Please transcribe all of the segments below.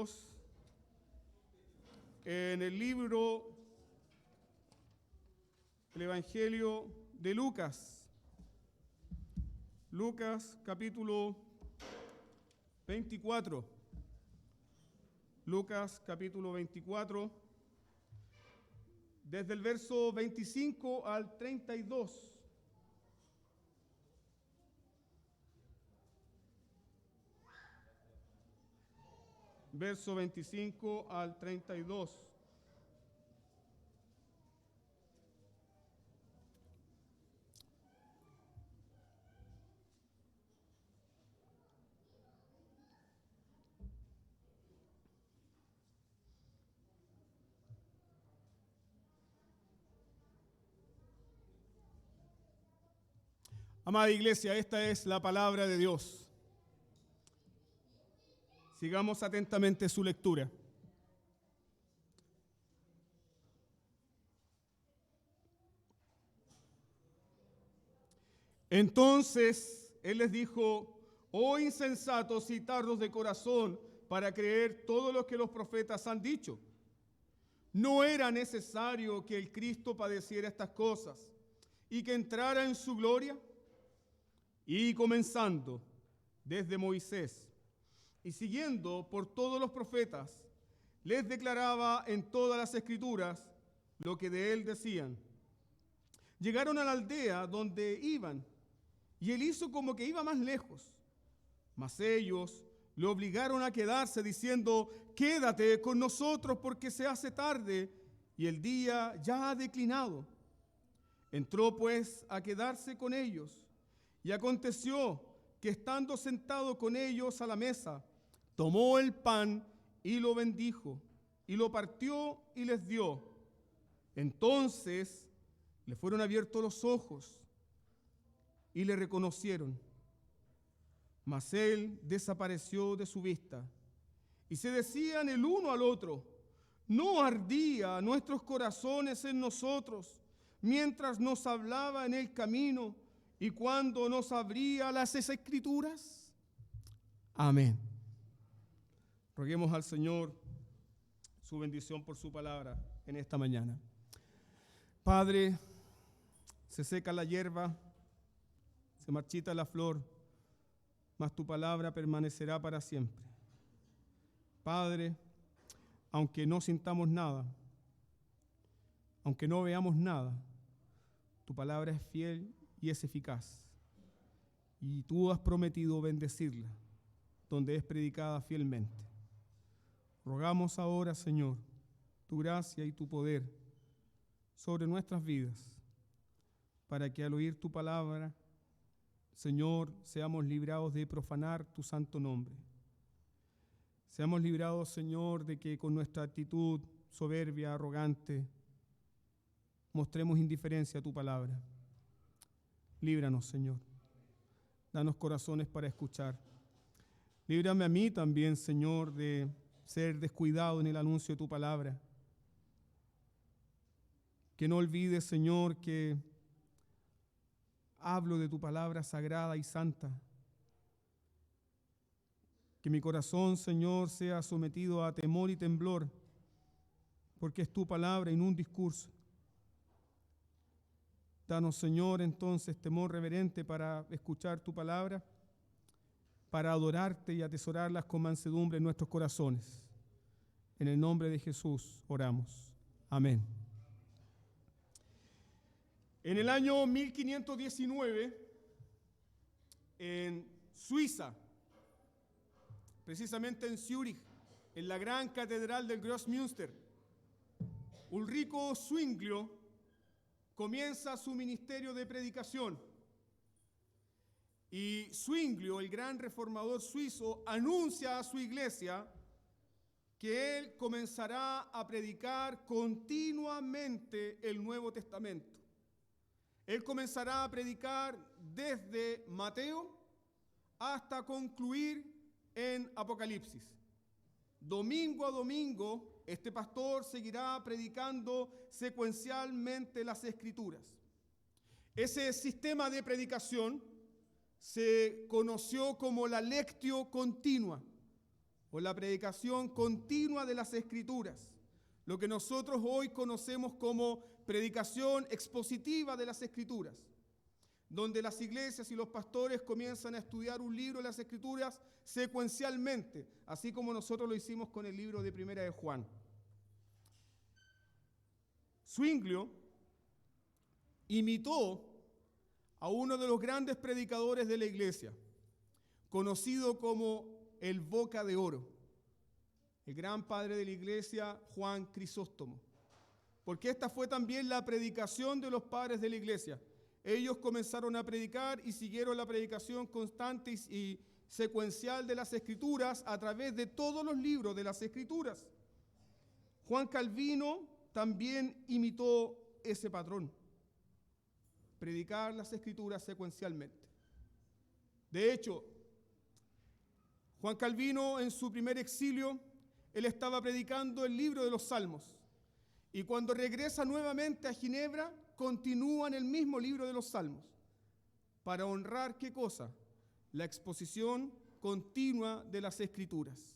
Dios en el libro, el Evangelio de Lucas. Lucas capítulo 24. Lucas capítulo 24, desde el verso 25 al 32. Verso 25 al 32. Amada iglesia, esta es la palabra de Dios. Sigamos atentamente su lectura. Entonces él les dijo: oh insensatos y tardos de corazón para creer todo lo que los profetas han dicho. ¿No era necesario que el Cristo padeciera estas cosas y que entrara en su gloria? Y comenzando desde Moisés y siguiendo por todos los profetas, les declaraba en todas las escrituras lo que de él decían. Llegaron a la aldea donde iban, y él hizo como que iba más lejos. Mas ellos le obligaron a quedarse, diciendo: quédate con nosotros, porque se hace tarde y el día ya ha declinado. Entró pues a quedarse con ellos, y aconteció que estando sentado con ellos a la mesa, tomó el pan y lo bendijo, y lo partió y les dio. Entonces le fueron abiertos los ojos y le reconocieron. Mas él desapareció de su vista. Y se decían el uno al otro: ¿no ardía nuestros corazones en nosotros mientras nos hablaba en el camino y cuando nos abría las escrituras? Amén. Roguemos al Señor su bendición por su palabra en esta mañana. Padre, se seca la hierba, se marchita la flor, mas tu palabra permanecerá para siempre. Padre, aunque no sintamos nada, aunque no veamos nada, tu palabra es fiel y es eficaz. Y tú has prometido bendecirla donde es predicada fielmente. Rogamos ahora, Señor, tu gracia y tu poder sobre nuestras vidas, para que al oír tu palabra, Señor, seamos librados de profanar tu santo nombre. Seamos librados, Señor, de que con nuestra actitud soberbia, arrogante, mostremos indiferencia a tu palabra. Líbranos, Señor. Danos corazones para escuchar. Líbrame a mí también, Señor, de ser descuidado en el anuncio de tu palabra. Que no olvides, Señor, que hablo de tu palabra sagrada y santa. Que mi corazón, Señor, sea sometido a temor y temblor, porque es tu palabra y no un discurso. Danos, Señor, entonces temor reverente para escuchar tu palabra, para adorarte y atesorarlas con mansedumbre en nuestros corazones. En el nombre de Jesús oramos. Amén. En el año 1519, en Suiza, precisamente en Zúrich, en la gran catedral del Grossmünster, Ulrico Zwinglio comienza su ministerio de predicación. Y Zwinglio, el gran reformador suizo, anuncia a su iglesia que él comenzará a predicar continuamente el Nuevo Testamento. Él comenzará a predicar desde Mateo hasta concluir en Apocalipsis. Domingo a domingo, este pastor seguirá predicando secuencialmente las Escrituras. Ese sistema de predicación se conoció como la lectio continua por la predicación continua de las Escrituras, lo que nosotros hoy conocemos como predicación expositiva de las Escrituras, donde las iglesias y los pastores comienzan a estudiar un libro de las Escrituras secuencialmente, así como nosotros lo hicimos con el libro de Primera de Juan. Zwinglio imitó a uno de los grandes predicadores de la iglesia, conocido como el Boca de Oro, el gran padre de la iglesia, Juan Crisóstomo, porque esta fue también la predicación de los padres de la iglesia. Ellos comenzaron a predicar y siguieron la predicación constante y secuencial de las Escrituras a través de todos los libros de las Escrituras. Juan Calvino también imitó ese patrón, predicar las Escrituras secuencialmente. De hecho, Juan Calvino en su primer exilio, él estaba predicando el libro de los Salmos, y cuando regresa nuevamente a Ginebra, continúa en el mismo libro de los Salmos, para honrar, ¿qué cosa? La exposición continua de las Escrituras.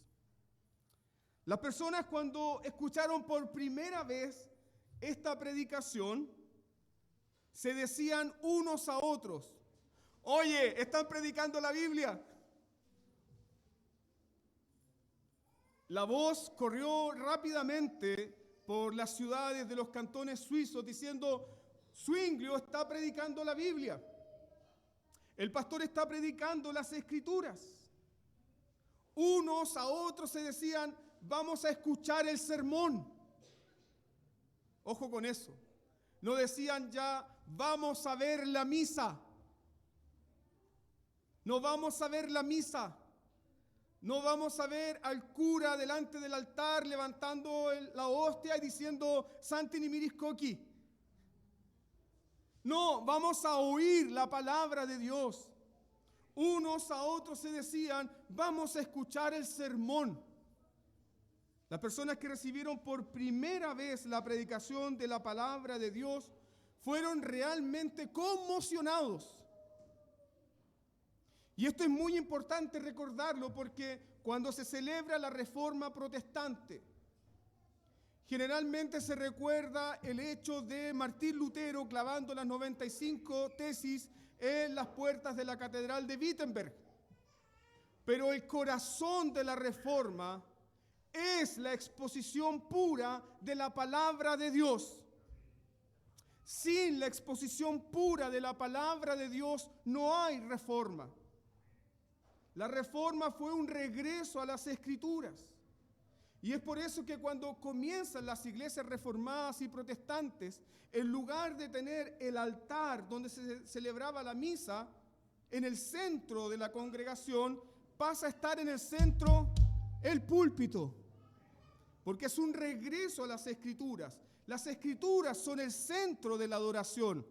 Las personas, cuando escucharon por primera vez esta predicación, se decían unos a otros: oye, ¿están predicando la Biblia? La voz corrió rápidamente por las ciudades de los cantones suizos diciendo: Zwinglio está predicando la Biblia. El pastor está predicando las Escrituras. Unos a otros se decían: vamos a escuchar el sermón. Ojo con eso. No decían ya: vamos a ver la misa. No vamos a ver la misa. No vamos a ver al cura delante del altar levantando la hostia y diciendo Santi Nimiris Koki. No, vamos a oír la palabra de Dios. Unos a otros se decían: vamos a escuchar el sermón. Las personas que recibieron por primera vez la predicación de la palabra de Dios fueron realmente conmocionados. Y esto es muy importante recordarlo, porque cuando se celebra la Reforma Protestante, generalmente se recuerda el hecho de Martín Lutero clavando las 95 tesis en las puertas de la Catedral de Wittenberg. Pero el corazón de la Reforma es la exposición pura de la palabra de Dios. Sin la exposición pura de la palabra de Dios no hay reforma. La reforma fue un regreso a las Escrituras. Y es por eso que cuando comienzan las iglesias reformadas y protestantes, en lugar de tener el altar donde se celebraba la misa, en el centro de la congregación, pasa a estar en el centro el púlpito. Porque es un regreso a las Escrituras. Las Escrituras son el centro de la adoración,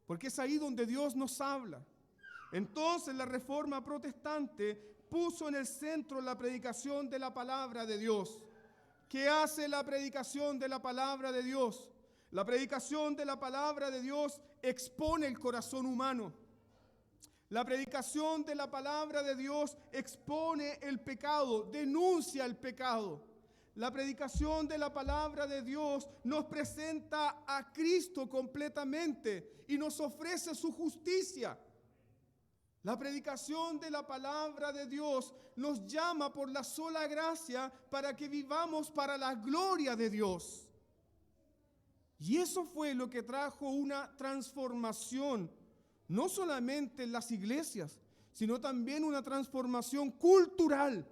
porque es ahí donde Dios nos habla. Entonces la Reforma Protestante puso en el centro la predicación de la palabra de Dios. ¿Qué hace la predicación de la palabra de Dios? La predicación de la palabra de Dios expone el corazón humano. La predicación de la palabra de Dios expone el pecado, denuncia el pecado. La predicación de la palabra de Dios nos presenta a Cristo completamente y nos ofrece su justicia. La predicación de la palabra de Dios nos llama por la sola gracia para que vivamos para la gloria de Dios. Y eso fue lo que trajo una transformación, no solamente en las iglesias, sino también una transformación cultural,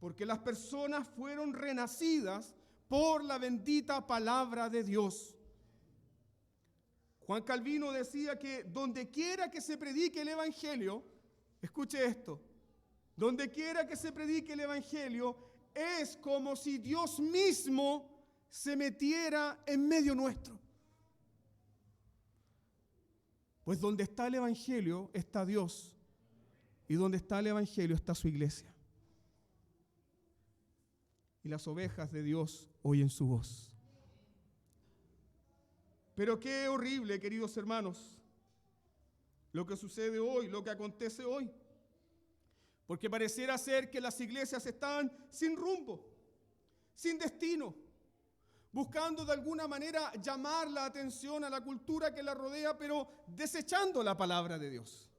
porque las personas fueron renacidas por la bendita palabra de Dios. Juan Calvino decía que donde quiera que se predique el Evangelio, escuche esto, donde quiera que se predique el Evangelio, es como si Dios mismo se metiera en medio nuestro. Pues donde está el Evangelio está Dios, y donde está el Evangelio está su iglesia. Y las ovejas de Dios oyen su voz. Pero qué horrible, queridos hermanos, lo que sucede hoy, lo que acontece hoy. Porque pareciera ser que las iglesias están sin rumbo, sin destino, buscando de alguna manera llamar la atención a la cultura que la rodea, pero desechando la palabra de Dios.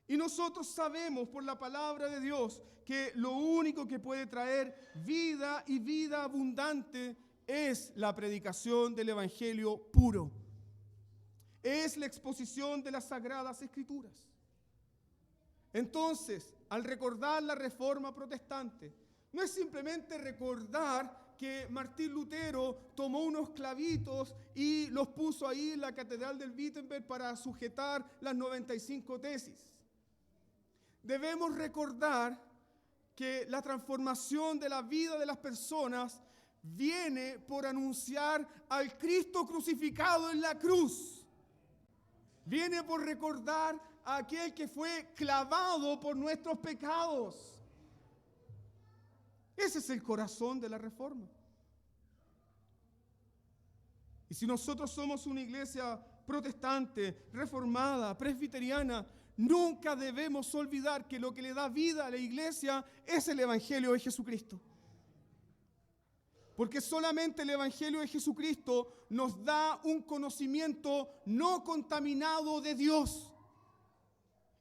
Y nosotros sabemos por la palabra de Dios que lo único que puede traer vida y vida abundante es la predicación del evangelio puro. Es la exposición de las sagradas escrituras. Entonces, al recordar la reforma protestante, no es simplemente recordar que Martín Lutero tomó unos clavitos y los puso ahí en la catedral del Wittenberg para sujetar las 95 tesis. Debemos recordar que la transformación de la vida de las personas viene por anunciar al Cristo crucificado en la cruz. Viene por recordar a aquel que fue clavado por nuestros pecados. Ese es el corazón de la reforma. Y si nosotros somos una iglesia protestante, reformada, presbiteriana, nunca debemos olvidar que lo que le da vida a la iglesia es el evangelio de Jesucristo. Porque solamente el evangelio de Jesucristo nos da un conocimiento no contaminado de Dios.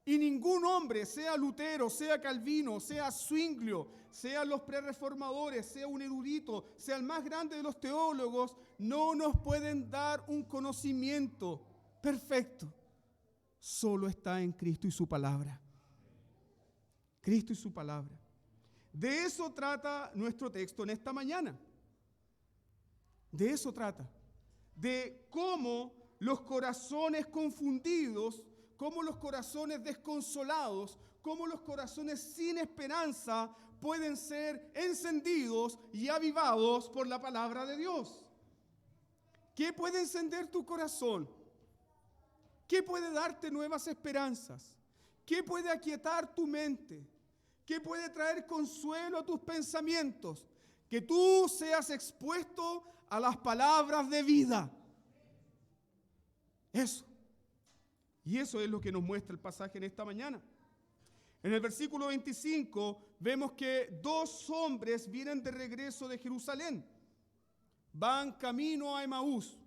Y ningún hombre, sea Lutero, sea Calvino, sea Zwinglio, sean los prerreformadores, sea un erudito, sea el más grande de los teólogos, no nos pueden dar un conocimiento perfecto. Solo está en Cristo y su palabra. Cristo y su palabra. De eso trata nuestro texto en esta mañana. De eso trata. De cómo los corazones confundidos, cómo los corazones desconsolados, cómo los corazones sin esperanza pueden ser encendidos y avivados por la palabra de Dios. ¿Qué puede encender tu corazón? ¿Qué puede darte nuevas esperanzas? ¿Qué puede aquietar tu mente? ¿Qué puede traer consuelo a tus pensamientos? Que tú seas expuesto a las palabras de vida. Eso. Y eso es lo que nos muestra el pasaje en esta mañana. En el versículo 25 vemos que 2 hombres vienen de regreso de Jerusalén. Van camino a Emaús.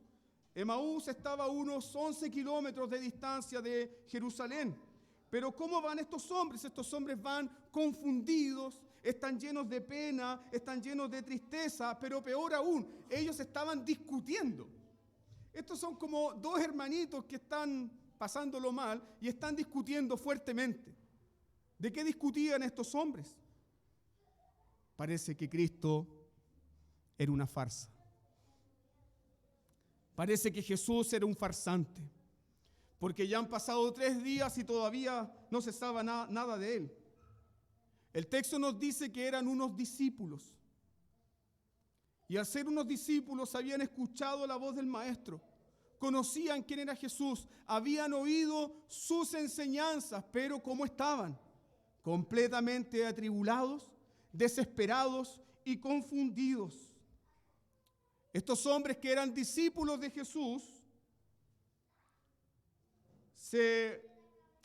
Emaús estaba a unos 11 kilómetros de distancia de Jerusalén. Pero ¿cómo van estos hombres? Estos hombres van confundidos, están llenos de pena, están llenos de tristeza, pero peor aún, ellos estaban discutiendo. Estos son como 2 hermanitos que están pasándolo mal y están discutiendo fuertemente. ¿De qué discutían estos hombres? Parece que Cristo era una farsa. Parece que Jesús era un farsante, porque ya han pasado 3 días y todavía no se sabe nada de él. El texto nos dice que eran unos discípulos. Y al ser unos discípulos habían escuchado la voz del Maestro, conocían quién era Jesús, habían oído sus enseñanzas, pero ¿cómo estaban? Completamente atribulados, desesperados y confundidos. Estos hombres que eran discípulos de Jesús se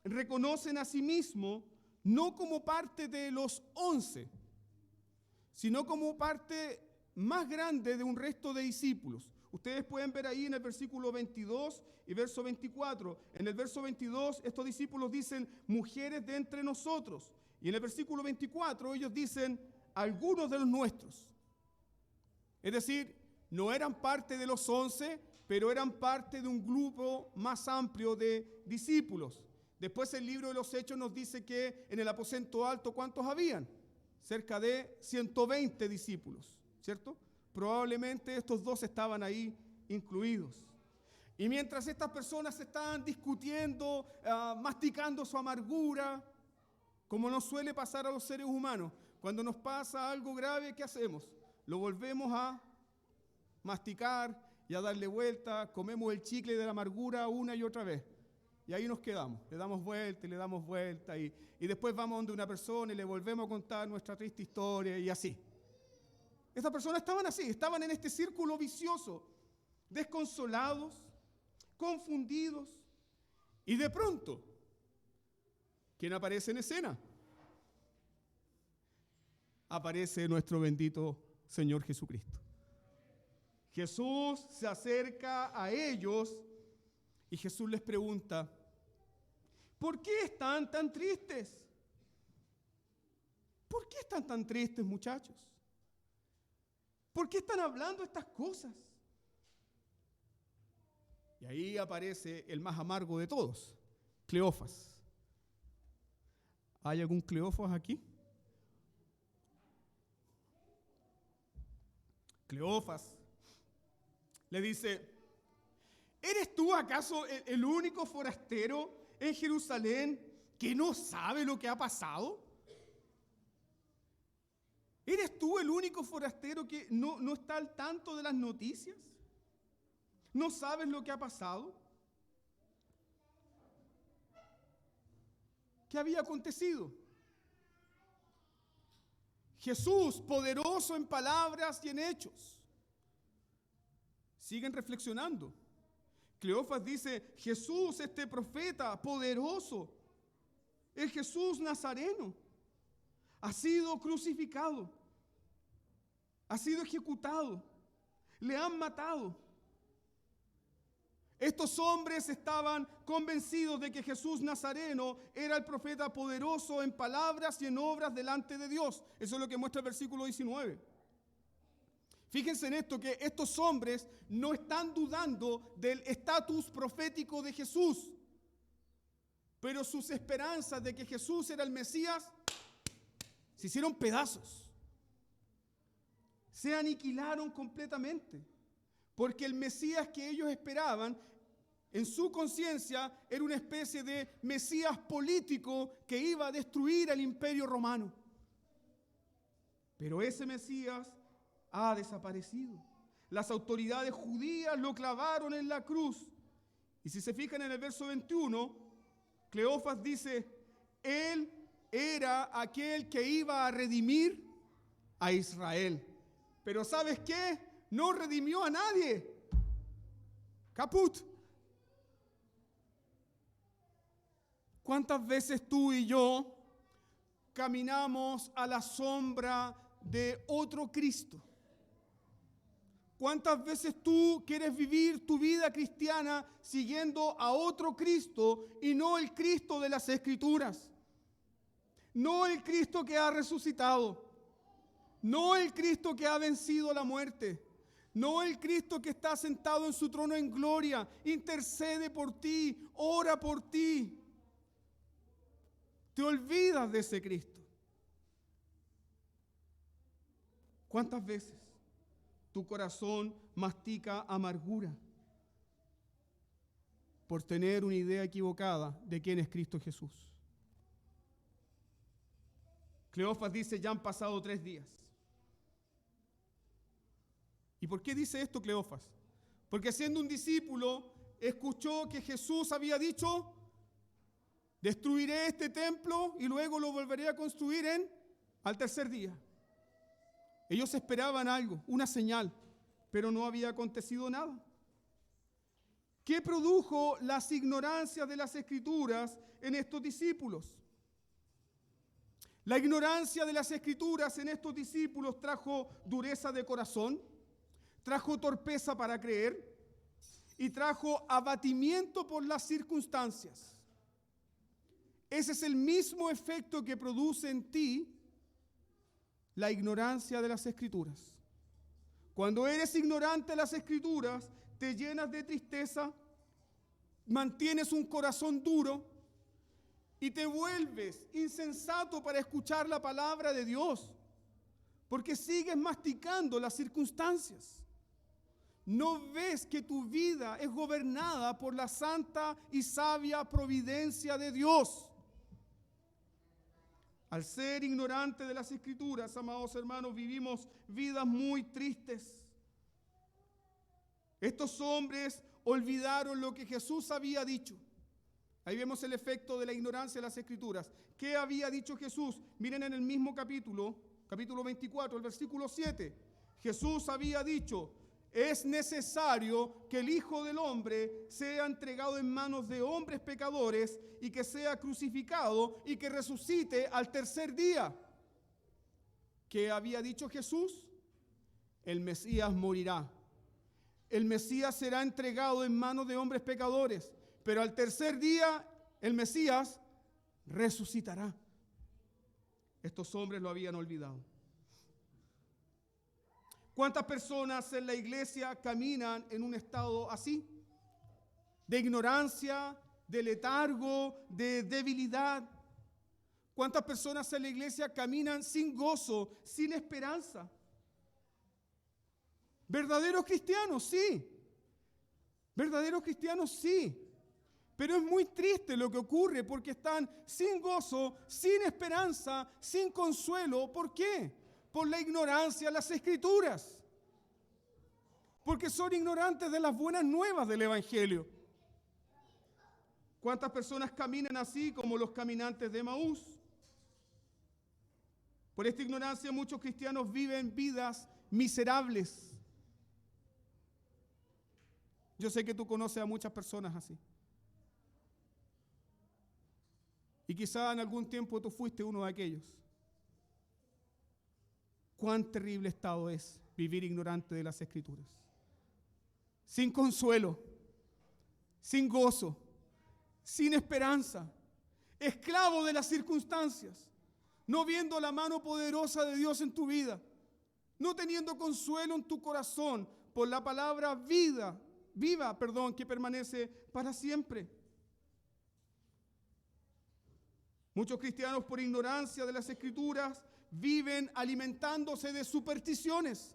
reconocen a sí mismos no como parte de los 11, sino como parte más grande de un resto de discípulos. Ustedes pueden ver ahí en el versículo 22 y verso 24. En el verso 22 estos discípulos dicen mujeres de entre nosotros. Y en el versículo 24 ellos dicen algunos de los nuestros. Es decir, no eran parte de los 11, pero eran parte de un grupo más amplio de discípulos. Después el libro de los Hechos nos dice que en el aposento alto, ¿cuántos habían? Cerca de 120 discípulos, ¿cierto? Probablemente estos 2 estaban ahí incluidos. Y mientras estas personas estaban discutiendo, masticando su amargura, como nos suele pasar a los seres humanos, cuando nos pasa algo grave, ¿qué hacemos? Lo volvemos a masticar y a darle vuelta, comemos el chicle de la amargura una y otra vez. Y ahí nos quedamos, le damos vuelta y le damos vuelta y después vamos donde una persona y le volvemos a contar nuestra triste historia y así. Estas personas estaban así, estaban en este círculo vicioso, desconsolados, confundidos y de pronto, ¿quién aparece en escena? aparece nuestro bendito Señor Jesucristo. Jesús se acerca a ellos y Jesús les pregunta: ¿por qué están tan tristes? ¿Por qué están tan tristes, muchachos? ¿Por qué están hablando estas cosas? Y ahí aparece el más amargo de todos, Cleofas. ¿Hay algún Cleofas aquí? Cleofas le dice: ¿eres tú acaso el único forastero en Jerusalén que no sabe lo que ha pasado? ¿Eres tú el único forastero que no está al tanto de las noticias? ¿No sabes lo que ha pasado? ¿Qué había acontecido? Jesús, poderoso en palabras y en hechos. Siguen reflexionando. Cleofas dice: Jesús, este profeta poderoso, el Jesús nazareno, ha sido crucificado, ha sido ejecutado, le han matado. Estos hombres estaban convencidos de que Jesús Nazareno era el profeta poderoso en palabras y en obras delante de Dios. Eso es lo que muestra el versículo 19. Fíjense en esto, que estos hombres no están dudando del estatus profético de Jesús, pero sus esperanzas de que Jesús era el Mesías se hicieron pedazos. Se aniquilaron completamente, porque el Mesías que ellos esperaban en su conciencia era una especie de Mesías político que iba a destruir el imperio romano. Pero ese Mesías ha desaparecido. Las autoridades judías lo clavaron en la cruz. Y si se fijan en el verso 21, Cleofas dice: él era aquel que iba a redimir a Israel. Pero ¿sabes qué? No redimió a nadie. Caput. ¿Cuántas veces tú y yo caminamos a la sombra de otro Cristo? ¿Cuántas veces tú quieres vivir tu vida cristiana siguiendo a otro Cristo y no el Cristo de las Escrituras? No el Cristo que ha resucitado, no el Cristo que ha vencido la muerte, no el Cristo que está sentado en su trono en gloria, intercede por ti, ora por ti. Te olvidas de ese Cristo. ¿Cuántas veces tu corazón mastica amargura por tener una idea equivocada de quién es Cristo Jesús? Cleofas dice: ya han pasado 3 días. ¿Y por qué dice esto Cleofas? Porque siendo un discípulo, escuchó que Jesús había dicho: destruiré este templo y luego lo volveré a construir al 3er día. Ellos esperaban algo, una señal, pero no había acontecido nada. ¿Qué produjo las ignorancias de las Escrituras en estos discípulos? La ignorancia de las Escrituras en estos discípulos trajo dureza de corazón, trajo torpeza para creer y trajo abatimiento por las circunstancias. Ese es el mismo efecto que produce en ti la ignorancia de las Escrituras. Cuando eres ignorante de las Escrituras, te llenas de tristeza, mantienes un corazón duro y te vuelves insensato para escuchar la palabra de Dios, porque sigues masticando las circunstancias. ¿No ves que tu vida es gobernada por la santa y sabia providencia de Dios? Al ser ignorante de las Escrituras, amados hermanos, vivimos vidas muy tristes. Estos hombres olvidaron lo que Jesús había dicho. Ahí vemos el efecto de la ignorancia de las Escrituras. ¿Qué había dicho Jesús? Miren en el mismo capítulo 24, el versículo 7. Jesús había dicho: es necesario que el Hijo del Hombre sea entregado en manos de hombres pecadores y que sea crucificado y que resucite al 3er día. ¿Qué había dicho Jesús? El Mesías morirá. El Mesías será entregado en manos de hombres pecadores, pero al tercer día el Mesías resucitará. Estos hombres lo habían olvidado. ¿Cuántas personas en la iglesia caminan en un estado así? De ignorancia, de letargo, de debilidad. ¿Cuántas personas en la iglesia caminan sin gozo, sin esperanza? Verdaderos cristianos, sí. Verdaderos cristianos, sí. Pero es muy triste lo que ocurre porque están sin gozo, sin esperanza, sin consuelo. ¿Por qué? Por la ignorancia de las Escrituras. Porque son ignorantes de las buenas nuevas del Evangelio. ¿Cuántas personas caminan así como los caminantes de Emaús? Por esta ignorancia muchos cristianos viven vidas miserables. Yo sé que tú conoces a muchas personas así. Y quizá en algún tiempo tú fuiste uno de aquellos. Cuán terrible estado es vivir ignorante de las Escrituras. Sin consuelo, sin gozo, sin esperanza, esclavo de las circunstancias, no viendo la mano poderosa de Dios en tu vida, no teniendo consuelo en tu corazón por la palabra viva, que permanece para siempre. Muchos cristianos, por ignorancia de las Escrituras, viven alimentándose de supersticiones.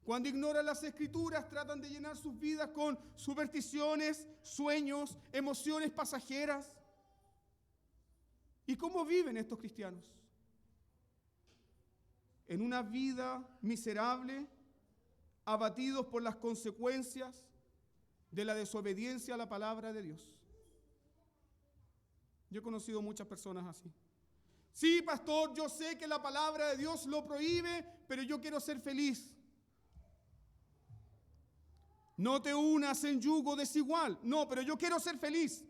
Cuando ignoran las Escrituras, tratan de llenar sus vidas con supersticiones, sueños, emociones pasajeras. ¿Y cómo viven estos cristianos? En una vida miserable, abatidos por las consecuencias de la desobediencia a la palabra de Dios. Yo he conocido muchas personas así. Sí, pastor, yo sé que la palabra de Dios lo prohíbe, pero yo quiero ser feliz. No te unas en yugo desigual. No, pero yo quiero ser feliz.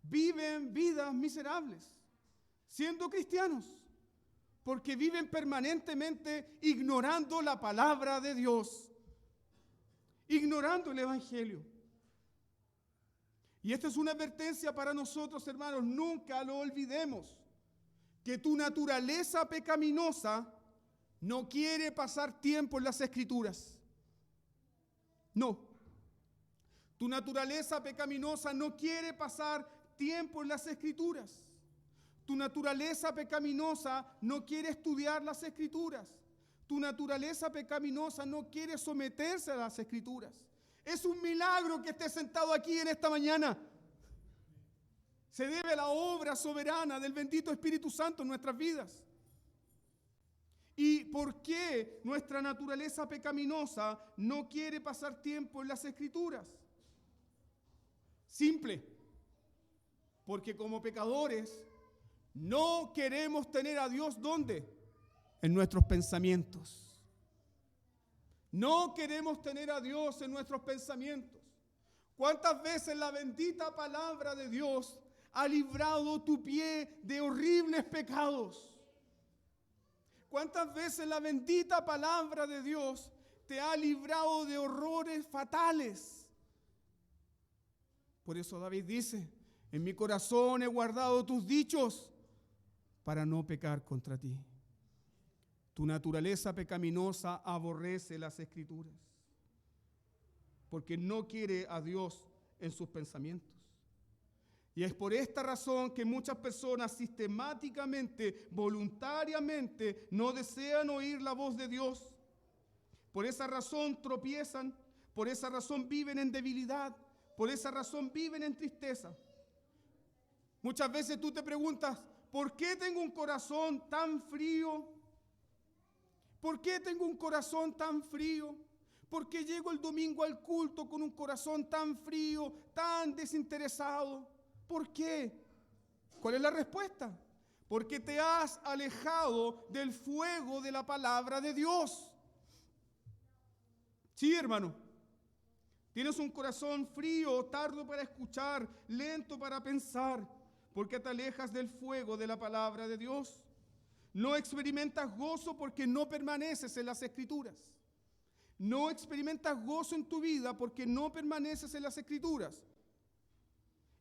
Viven vidas miserables, siendo cristianos, porque viven permanentemente ignorando la palabra de Dios, ignorando el Evangelio. Y esta es una advertencia para nosotros, hermanos, nunca lo olvidemos, que tu naturaleza pecaminosa no quiere pasar tiempo en las Escrituras. No. Tu naturaleza pecaminosa no quiere pasar tiempo en las Escrituras. Tu naturaleza pecaminosa no quiere estudiar las Escrituras. Tu naturaleza pecaminosa no quiere someterse a las Escrituras. Es un milagro que estés sentado aquí en esta mañana. Se debe a la obra soberana del bendito Espíritu Santo en nuestras vidas. ¿Y por qué nuestra naturaleza pecaminosa no quiere pasar tiempo en las Escrituras? Simple. Porque como pecadores no queremos tener a Dios ¿dónde? En nuestros pensamientos. No queremos tener a Dios en nuestros pensamientos. ¿Cuántas veces la bendita palabra de Dios ha librado tu pie de horribles pecados? ¿Cuántas veces la bendita palabra de Dios te ha librado de horrores fatales? Por eso David dice, en mi corazón he guardado tus dichos para no pecar contra ti. Tu naturaleza pecaminosa aborrece las Escrituras, porque no quiere a Dios en sus pensamientos. Y es por esta razón que muchas personas sistemáticamente, voluntariamente, no desean oír la voz de Dios. Por esa razón tropiezan, por esa razón viven en debilidad, por esa razón viven en tristeza. Muchas veces tú te preguntas, ¿por qué tengo un corazón tan frío? ¿Por qué tengo un corazón tan frío? ¿Por qué llego el domingo al culto con un corazón tan frío, tan desinteresado? ¿Por qué? ¿Cuál es la respuesta? Porque te has alejado del fuego de la palabra de Dios. Sí, hermano. Tienes un corazón frío, tardo para escuchar, lento para pensar. porque te alejas del fuego de la palabra de Dios. No experimentas gozo porque no permaneces en las Escrituras. No experimentas gozo en tu vida porque no permaneces en las Escrituras.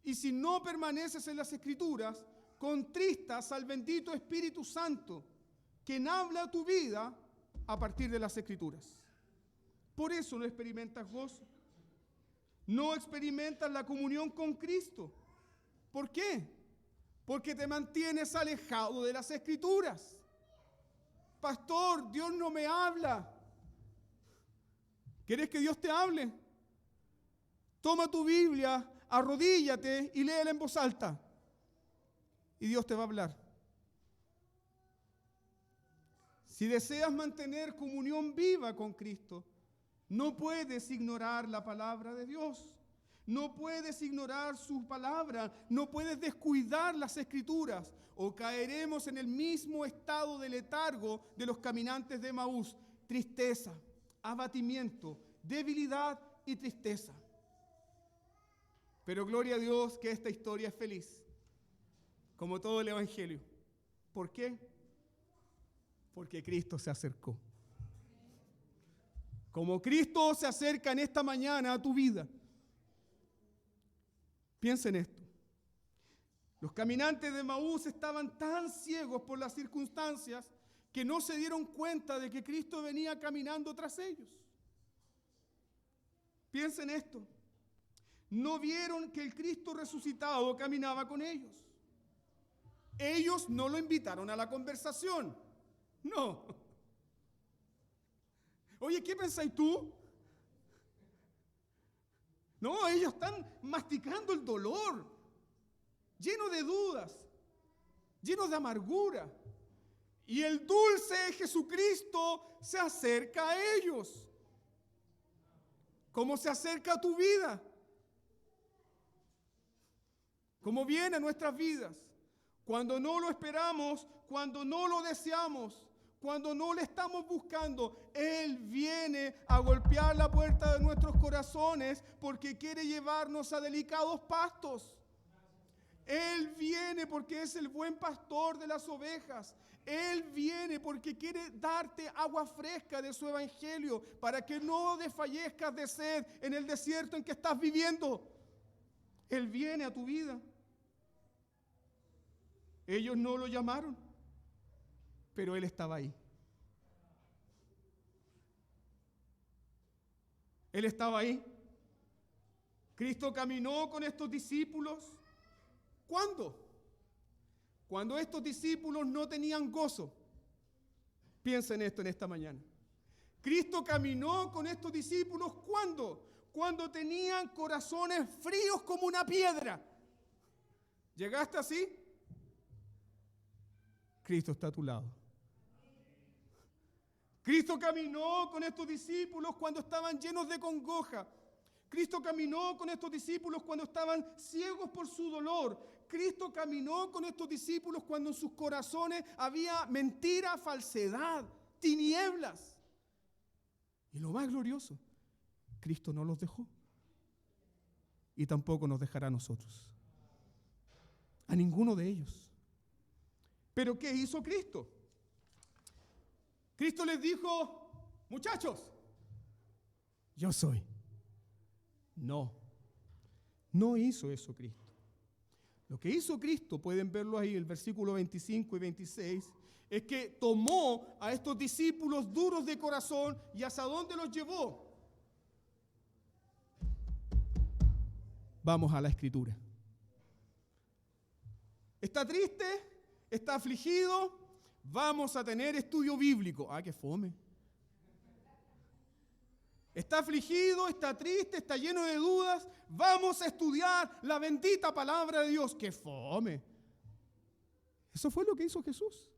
Y si no permaneces en las Escrituras, contristas al bendito Espíritu Santo, quien habla a tu vida a partir de las Escrituras. Por eso no experimentas gozo. No experimentas la comunión con Cristo. ¿Por qué? Porque te mantienes alejado de las Escrituras. Pastor, Dios no me habla. ¿Quieres que Dios te hable? Toma tu Biblia, arrodíllate y léela en voz alta. Y Dios te va a hablar. Si deseas mantener comunión viva con Cristo, no puedes ignorar la palabra de Dios. No puedes ignorar su palabra. No puedes descuidar las Escrituras. O caeremos en el mismo estado de letargo de los caminantes de Emaús. Tristeza, abatimiento, debilidad y tristeza. Pero gloria a Dios que esta historia es feliz, como todo el Evangelio. ¿Por qué? Porque Cristo se acercó. Como Cristo se acerca en esta mañana a tu vida. Piensa en esto. Los caminantes de Emaús estaban tan ciegos por las circunstancias que no se dieron cuenta de que Cristo venía caminando tras ellos. Piensa en esto. No vieron que el Cristo resucitado caminaba con ellos. Ellos no lo invitaron a la conversación. No. Oye, ¿qué pensáis tú? No, ellos están masticando el dolor, llenos de dudas, llenos de amargura. Y el dulce Jesucristo se acerca a ellos. ¿Cómo se acerca a tu vida? ¿Cómo viene a nuestras vidas? Cuando no lo esperamos, cuando no lo deseamos, cuando no le estamos buscando, Él viene a golpear la puerta de nuestros corazones porque quiere llevarnos a delicados pastos. Él viene porque es el buen pastor de las ovejas. Él viene porque quiere darte agua fresca de su evangelio para que no desfallezcas de sed en el desierto en que estás viviendo. Él viene a tu vida. Ellos no lo llamaron, pero Él estaba ahí. Él estaba ahí. Cristo caminó con estos discípulos. ¿Cuándo? Cuando estos discípulos no tenían gozo. Piensa en esto en esta mañana. Cristo caminó con estos discípulos. ¿Cuándo? Cuando tenían corazones fríos como una piedra. ¿Llegaste así? Cristo está a tu lado. Cristo caminó con estos discípulos cuando estaban llenos de congoja. Cristo caminó con estos discípulos cuando estaban ciegos por su dolor. Cristo caminó con estos discípulos cuando en sus corazones había mentira, falsedad, tinieblas. Y lo más glorioso, Cristo no los dejó. Y tampoco nos dejará a nosotros. A ninguno de ellos. ¿Pero qué hizo Cristo? Cristo les dijo, muchachos, yo soy. No hizo eso Cristo. Lo que hizo Cristo, pueden verlo ahí, el versículo 25 y 26, es que tomó a estos discípulos duros de corazón y ¿hasta dónde los llevó? Vamos a la Escritura. ¿Está triste? ¿Está afligido? Vamos a tener estudio bíblico. ¡Ah, qué fome! ¿Está afligido? ¿Está triste? ¿Está lleno de dudas? Vamos a estudiar la bendita palabra de Dios. ¡Qué fome! Eso fue lo que hizo Jesús.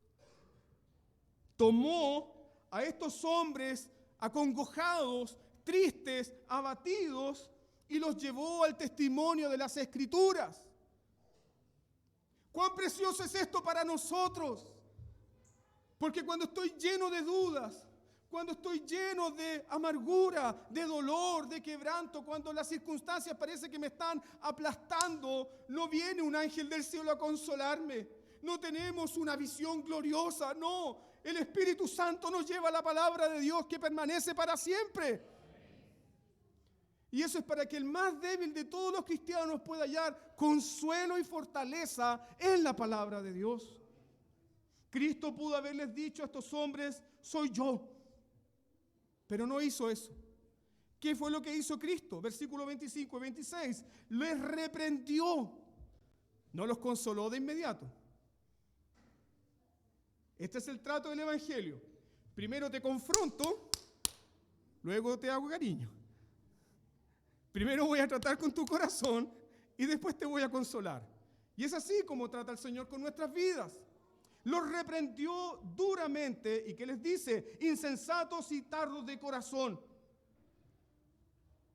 Tomó a estos hombres acongojados, tristes, abatidos, y los llevó al testimonio de las Escrituras. ¡Cuán precioso es esto para nosotros! Porque cuando estoy lleno de dudas, cuando estoy lleno de amargura, de dolor, de quebranto, cuando las circunstancias parece que me están aplastando, no viene un ángel del cielo a consolarme. No tenemos una visión gloriosa, no. El Espíritu Santo nos lleva a la palabra de Dios que permanece para siempre. Y eso es para que el más débil de todos los cristianos pueda hallar consuelo y fortaleza en la palabra de Dios. Cristo pudo haberles dicho a estos hombres, soy yo. Pero no hizo eso. ¿Qué fue lo que hizo Cristo? Versículos 25 y 26. Les reprendió. No los consoló de inmediato. Este es el trato del Evangelio. Primero te confronto, luego te hago cariño. Primero voy a tratar con tu corazón y después te voy a consolar. Y es así como trata el Señor con nuestras vidas. Los reprendió duramente y ¿qué les dice? Insensatos y tardos de corazón.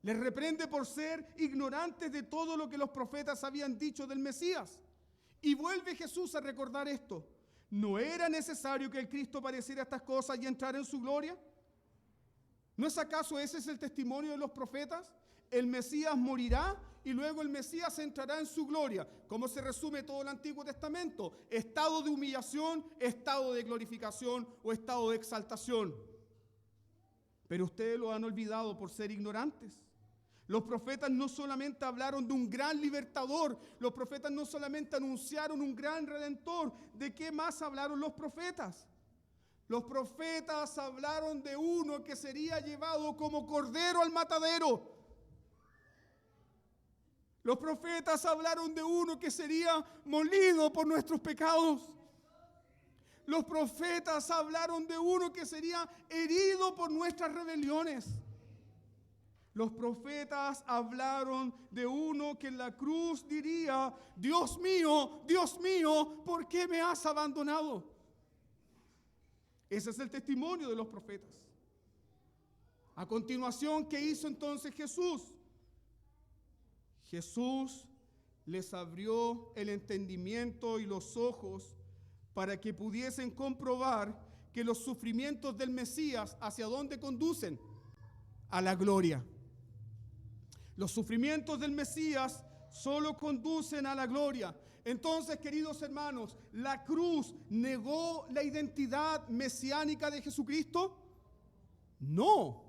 Les reprende por ser ignorantes de todo lo que los profetas habían dicho del Mesías. Y vuelve Jesús a recordar esto. ¿No era necesario que el Cristo padeciera estas cosas y entrara en su gloria? ¿No es acaso ese es el testimonio de los profetas? El Mesías morirá y luego el Mesías entrará en su gloria. ¿Cómo se resume todo el Antiguo Testamento? Estado de humillación, estado de glorificación o estado de exaltación. Pero ustedes lo han olvidado por ser ignorantes. Los profetas no solamente hablaron de un gran libertador, los profetas no solamente anunciaron un gran redentor. ¿De qué más hablaron los profetas? Los profetas hablaron de uno que sería llevado como cordero al matadero. Los profetas hablaron de uno que sería molido por nuestros pecados. Los profetas hablaron de uno que sería herido por nuestras rebeliones. Los profetas hablaron de uno que en la cruz diría, Dios mío, ¿por qué me has abandonado? Ese es el testimonio de los profetas. A continuación, ¿qué hizo entonces Jesús? Jesús les abrió el entendimiento y los ojos para que pudiesen comprobar que los sufrimientos del Mesías, ¿hacia dónde conducen? A la gloria. Los sufrimientos del Mesías solo conducen a la gloria. Entonces, queridos hermanos, ¿la cruz negó la identidad mesiánica de Jesucristo? No.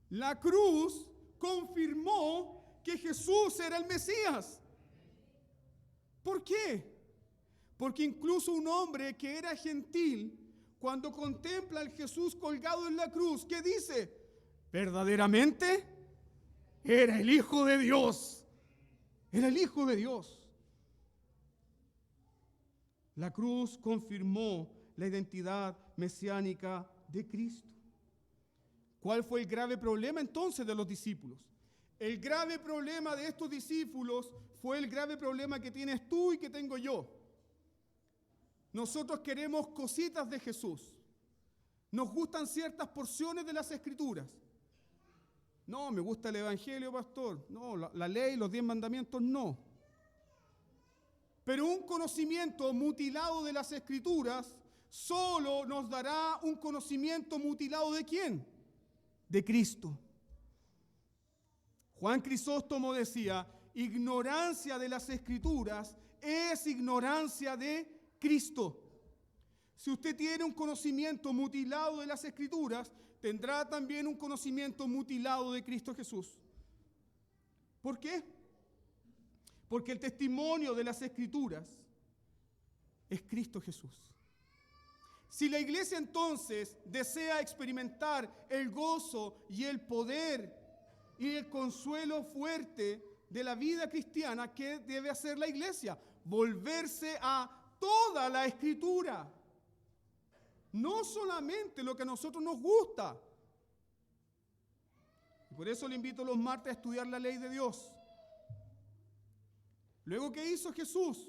La cruz confirmó que Jesús era el Mesías. ¿Por qué? Porque incluso un hombre que era gentil, cuando contempla al Jesús colgado en la cruz, ¿qué dice? Verdaderamente era el Hijo de Dios. Era el Hijo de Dios. La cruz confirmó la identidad mesiánica de Cristo. ¿Cuál fue el grave problema entonces de los discípulos? El grave problema de estos discípulos fue el grave problema que tienes tú y que tengo yo. Nosotros queremos cositas de Jesús. Nos gustan ciertas porciones de las Escrituras. No, me gusta el Evangelio, pastor. No, la ley, los 10 mandamientos, no. Pero un conocimiento mutilado de las Escrituras solo nos dará un conocimiento mutilado ¿de quién? De Cristo. Juan Crisóstomo decía, ignorancia de las Escrituras es ignorancia de Cristo. Si usted tiene un conocimiento mutilado de las Escrituras, tendrá también un conocimiento mutilado de Cristo Jesús. ¿Por qué? Porque el testimonio de las Escrituras es Cristo Jesús. Si la iglesia entonces desea experimentar el gozo y el poder y el consuelo fuerte de la vida cristiana, ¿qué debe hacer la iglesia? Volverse a toda la Escritura. No solamente lo que a nosotros nos gusta. Y por eso le invito los martes a estudiar la ley de Dios. Luego, ¿qué hizo Jesús?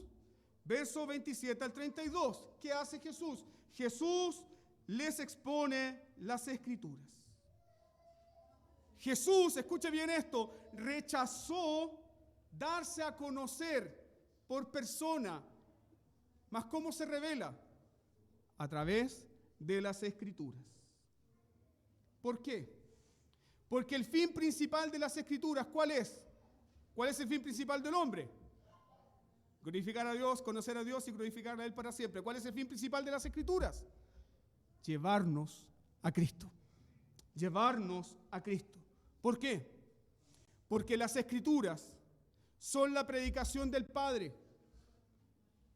Verso 27 al 32. ¿Qué hace Jesús? Jesús les expone las Escrituras. Jesús, escuche bien esto, rechazó darse a conocer por persona. ¿Mas cómo se revela? A través de las Escrituras. ¿Por qué? Porque el fin principal de las Escrituras, ¿cuál es? ¿Cuál es el fin principal del hombre? Glorificar a Dios, conocer a Dios y glorificar a Él para siempre. ¿Cuál es el fin principal de las Escrituras? Llevarnos a Cristo. Llevarnos a Cristo. ¿Por qué? Porque las Escrituras son la predicación del Padre.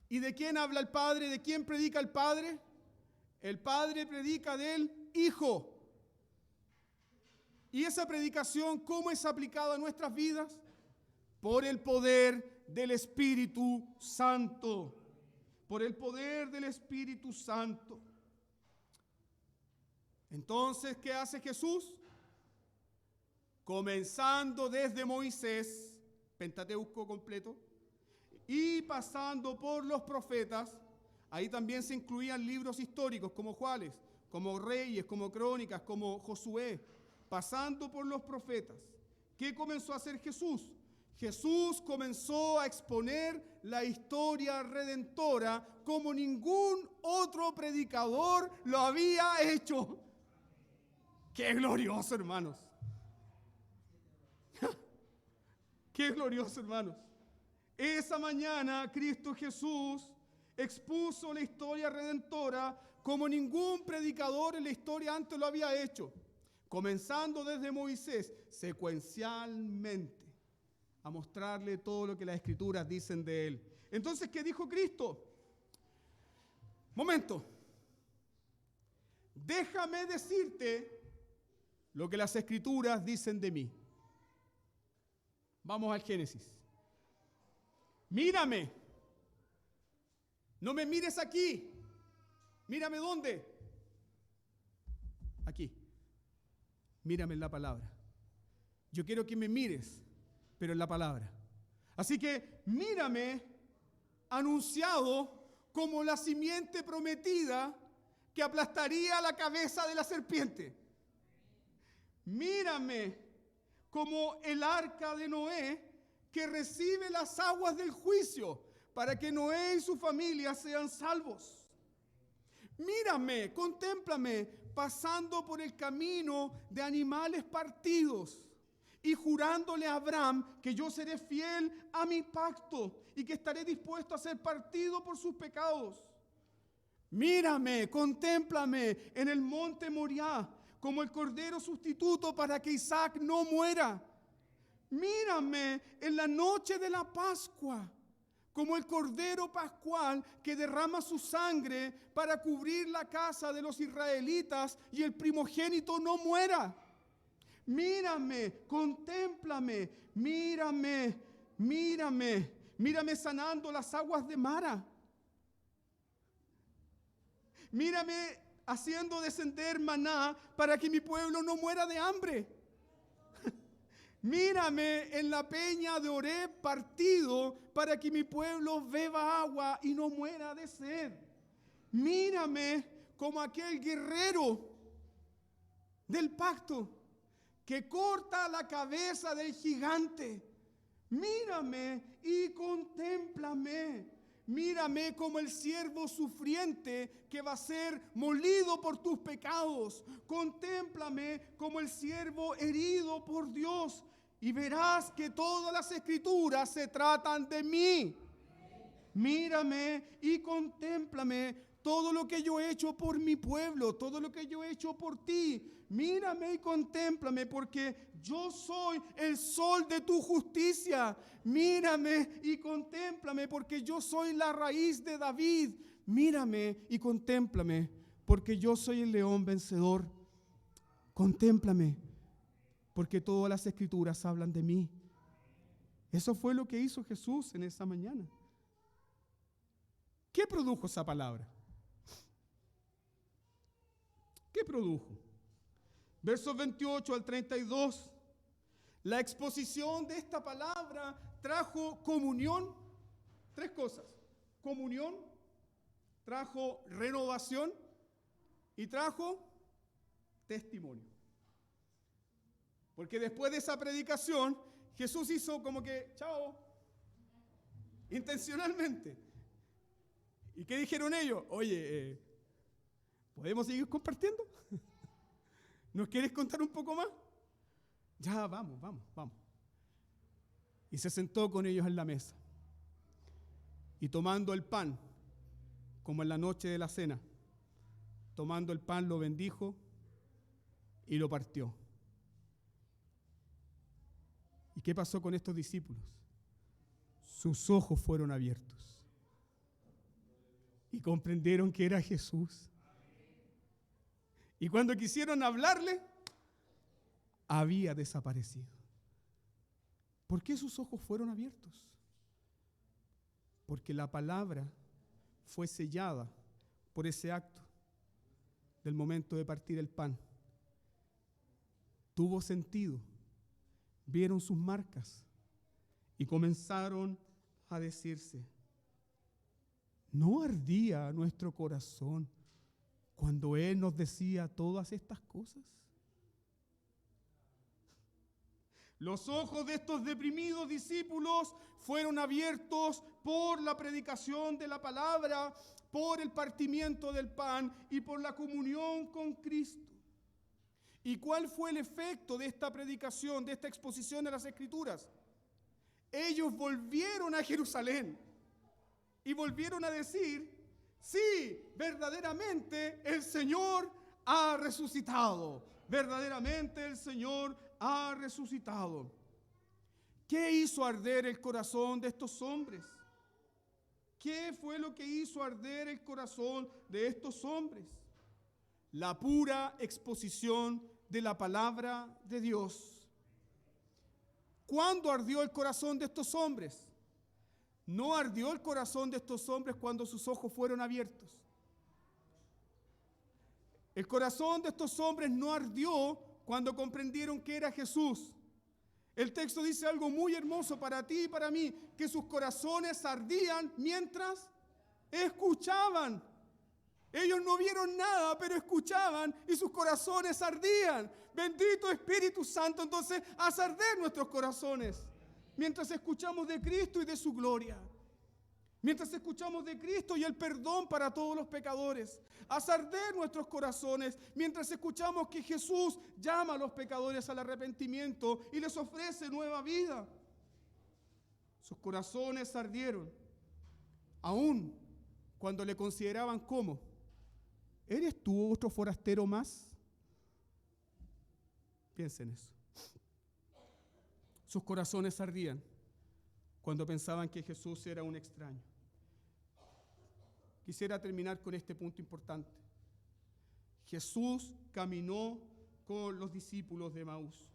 ¿Y de quién habla el Padre? ¿De quién predica el Padre? El Padre predica del Hijo. ¿Y esa predicación cómo es aplicada a nuestras vidas? Por el poder del Espíritu Santo. Por el poder del Espíritu Santo. Entonces, ¿qué hace Jesús? Comenzando desde Moisés, Pentateuco completo, y pasando por los profetas, ahí también se incluían libros históricos como Juárez, como Reyes, como Crónicas, como Josué, pasando por los profetas. ¿Qué comenzó a hacer Jesús? Jesús comenzó a exponer la historia redentora como ningún otro predicador lo había hecho. ¡Qué glorioso, hermanos! ¡Qué glorioso, hermanos! Esa mañana Cristo Jesús expuso la historia redentora como ningún predicador en la historia antes lo había hecho, comenzando desde Moisés, secuencialmente, a mostrarle todo lo que las Escrituras dicen de él. Entonces, ¿qué dijo Cristo? Momento. Déjame decirte lo que las Escrituras dicen de mí. Vamos al Génesis. Mírame. No me mires aquí. Mírame ¿dónde? Aquí. Mírame en la palabra. Yo quiero que me mires, pero en la palabra. Así que mírame anunciado como la simiente prometida que aplastaría la cabeza de la serpiente. Mírame como el arca de Noé que recibe las aguas del juicio para que Noé y su familia sean salvos. Mírame, contémplame pasando por el camino de animales partidos y jurándole a Abraham que yo seré fiel a mi pacto y que estaré dispuesto a ser partido por sus pecados. Mírame, contémplame en el monte Moriah como el cordero sustituto para que Isaac no muera. Mírame en la noche de la Pascua como el cordero pascual que derrama su sangre para cubrir la casa de los israelitas y el primogénito no muera. Mírame, contémplame, mírame, mírame, mírame sanando las aguas de Mara. Mírame haciendo descender maná para que mi pueblo no muera de hambre. Mírame en la peña de Oreb partido para que mi pueblo beba agua y no muera de sed. Mírame como aquel guerrero del pacto que corta la cabeza del gigante. Mírame y contémplame. Mírame como el siervo sufriente que va a ser molido por tus pecados. Contémplame como el siervo herido por Dios. Y verás que todas las Escrituras se tratan de mí. Mírame y contémplame todo lo que yo he hecho por mi pueblo, todo lo que yo he hecho por ti. Mírame y contémplame porque yo soy el sol de tu justicia. Mírame y contémplame porque yo soy la raíz de David. Mírame y contémplame porque yo soy el león vencedor. Contémplame porque todas las Escrituras hablan de mí. Eso fue lo que hizo Jesús en esa mañana. ¿Qué produjo esa palabra? ¿Qué produjo? Versos 28 al 32. La exposición de esta palabra trajo comunión. Tres cosas. Comunión, trajo renovación y trajo testimonio. Porque después de esa predicación, Jesús hizo como que, chao, intencionalmente. ¿Y qué dijeron ellos? Oye, ¿podemos seguir compartiendo? ¿Nos quieres contar un poco más? Ya, vamos. Y se sentó con ellos en la mesa. Y tomando el pan, como en la noche de la cena, tomando el pan lo bendijo y lo partió. ¿Y qué pasó con estos discípulos? Sus ojos fueron abiertos y comprendieron que era Jesús. Y cuando quisieron hablarle, había desaparecido. ¿Por qué sus ojos fueron abiertos? Porque la palabra fue sellada por ese acto del momento de partir el pan. Tuvo sentido. Vieron sus marcas y comenzaron a decirse: ¿no ardía nuestro corazón cuando Él nos decía todas estas cosas? Los ojos de estos deprimidos discípulos fueron abiertos por la predicación de la palabra, por el partimiento del pan y por la comunión con Cristo. ¿Y cuál fue el efecto de esta predicación, de esta exposición de las Escrituras? Ellos volvieron a Jerusalén y volvieron a decir: sí, verdaderamente el Señor ha resucitado. Verdaderamente el Señor ha resucitado. ¿Qué hizo arder el corazón de estos hombres? ¿Qué fue lo que hizo arder el corazón de estos hombres? La pura exposición de la palabra de Dios. ¿Cuándo ardió el corazón de estos hombres? No ardió el corazón de estos hombres cuando sus ojos fueron abiertos. El corazón de estos hombres no ardió cuando comprendieron que era Jesús. El texto dice algo muy hermoso para ti y para mí, que sus corazones ardían mientras escuchaban. Ellos no vieron nada, pero escuchaban y sus corazones ardían. Bendito Espíritu Santo, entonces haz arder nuestros corazones mientras escuchamos de Cristo y de su gloria. Mientras escuchamos de Cristo y el perdón para todos los pecadores. Haz arder nuestros corazones mientras escuchamos que Jesús llama a los pecadores al arrepentimiento y les ofrece nueva vida. Sus corazones ardieron, aún cuando le consideraban como: ¿eres tú otro forastero más? Piensen en eso. Sus corazones ardían cuando pensaban que Jesús era un extraño. Quisiera terminar con este punto importante. Jesús caminó con los discípulos de Emaús.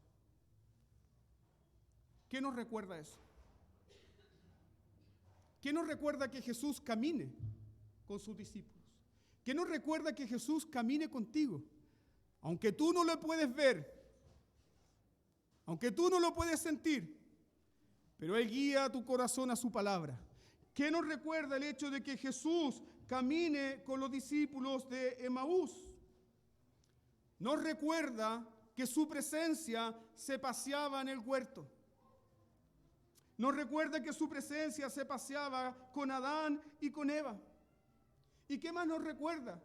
¿Qué nos recuerda eso? ¿Qué nos recuerda que Jesús camine con sus discípulos? ¿Qué nos recuerda que Jesús camine contigo? Aunque tú no lo puedes ver, aunque tú no lo puedes sentir, pero Él guía tu corazón a su palabra. ¿Qué nos recuerda el hecho de que Jesús camine con los discípulos de Emaús? Nos recuerda que su presencia se paseaba en el huerto. Nos recuerda que su presencia se paseaba con Adán y con Eva. ¿Y qué más nos recuerda?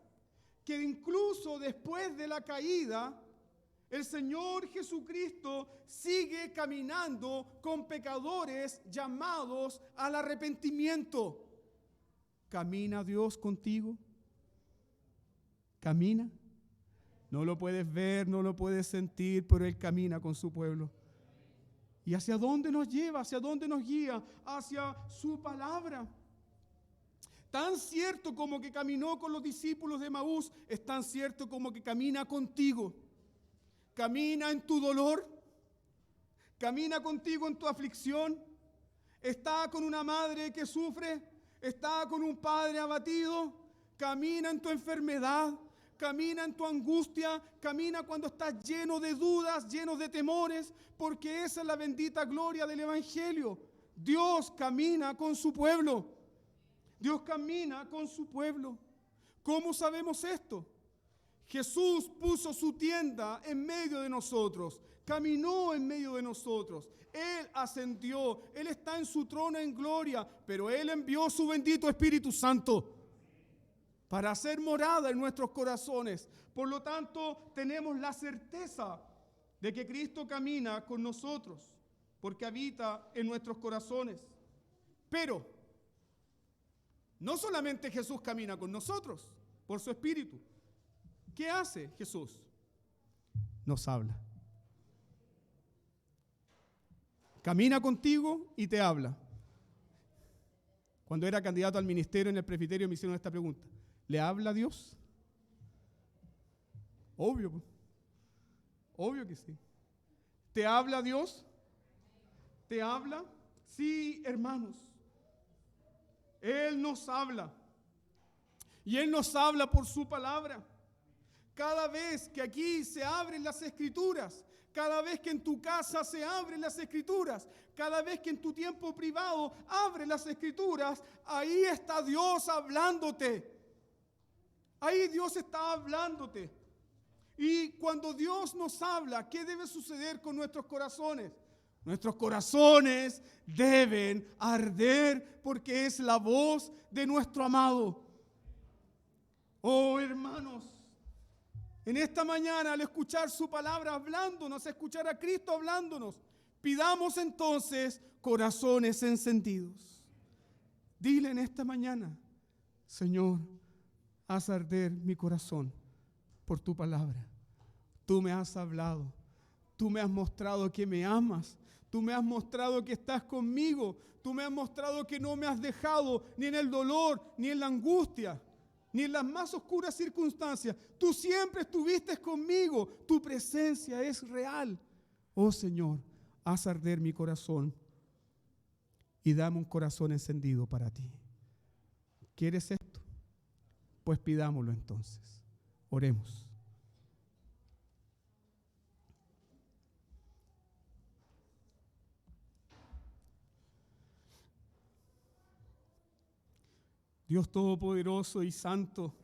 Que incluso después de la caída, el Señor Jesucristo sigue caminando con pecadores llamados al arrepentimiento. ¿Camina Dios contigo? ¿Camina? No lo puedes ver, no lo puedes sentir, pero Él camina con su pueblo. ¿Y hacia dónde nos lleva? ¿Hacia dónde nos guía? Hacia su palabra. Tan cierto como que caminó con los discípulos de Emaús, es tan cierto como que camina contigo. Camina en tu dolor, camina contigo en tu aflicción, está con una madre que sufre, está con un padre abatido, camina en tu enfermedad, camina en tu angustia, camina cuando estás lleno de dudas, lleno de temores, porque esa es la bendita gloria del Evangelio. Dios camina con su pueblo. Dios camina con su pueblo. ¿Cómo sabemos esto? Jesús puso su tienda en medio de nosotros, caminó en medio de nosotros. Él ascendió, Él está en su trono en gloria, pero Él envió su bendito Espíritu Santo para hacer morada en nuestros corazones. Por lo tanto, tenemos la certeza de que Cristo camina con nosotros, porque habita en nuestros corazones. Pero no solamente Jesús camina con nosotros por su Espíritu. ¿Qué hace Jesús? Nos habla. Camina contigo y te habla. Cuando era candidato al ministerio en el presbiterio me hicieron esta pregunta: ¿le habla Dios? Obvio que sí. ¿Te habla Dios? ¿Te habla? Sí, hermanos. Él nos habla. Y Él nos habla por su palabra. Cada vez que aquí se abren las Escrituras, cada vez que en tu casa se abren las Escrituras, cada vez que en tu tiempo privado abres las Escrituras, ahí está Dios hablándote. Ahí Dios está hablándote. Y cuando Dios nos habla, ¿qué debe suceder con nuestros corazones? Nuestros corazones deben arder porque es la voz de nuestro amado. Oh, hermanos, en esta mañana, al escuchar su palabra hablándonos, escuchar a Cristo hablándonos, pidamos entonces corazones encendidos. Dile en esta mañana: Señor, haz arder mi corazón por tu palabra. Tú me has hablado, tú me has mostrado que me amas, tú me has mostrado que estás conmigo, tú me has mostrado que no me has dejado ni en el dolor, ni en la angustia, ni en las más oscuras circunstancias. Tú siempre estuviste conmigo, tu presencia es real. Oh Señor, haz arder mi corazón y dame un corazón encendido para ti. ¿Quieres esto? Pues pidámoslo entonces. Oremos. Dios Todopoderoso y Santo,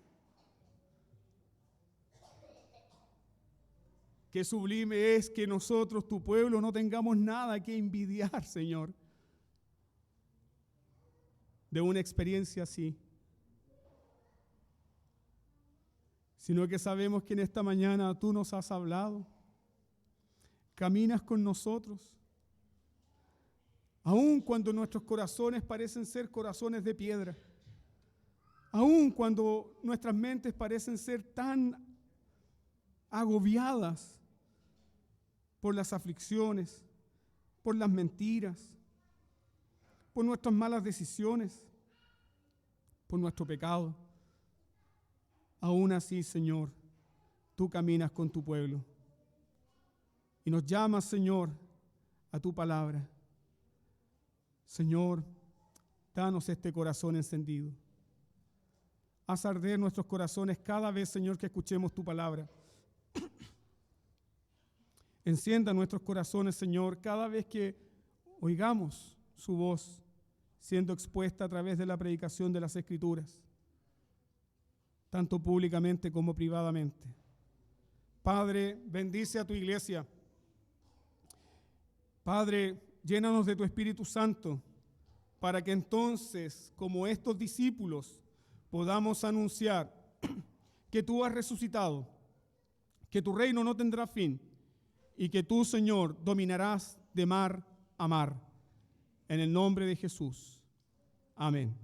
qué sublime es que nosotros, tu pueblo, no tengamos nada que envidiar, Señor, de una experiencia así, sino que sabemos que en esta mañana tú nos has hablado, caminas con nosotros, aun cuando nuestros corazones parecen ser corazones de piedra, aun cuando nuestras mentes parecen ser tan agobiadas por las aflicciones, por las mentiras, por nuestras malas decisiones, por nuestro pecado. Aún así, Señor, tú caminas con tu pueblo y nos llamas, Señor, a tu palabra. Señor, danos este corazón encendido. Haz arder nuestros corazones cada vez, Señor, que escuchemos tu palabra. Encienda nuestros corazones, Señor, cada vez que oigamos su voz siendo expuesta a través de la predicación de las Escrituras, tanto públicamente como privadamente. Padre, bendice a tu iglesia. Padre, llénanos de tu Espíritu Santo para que entonces, como estos discípulos, podamos anunciar que tú has resucitado, que tu reino no tendrá fin y que tú, Señor, dominarás de mar a mar. En el nombre de Jesús. Amén.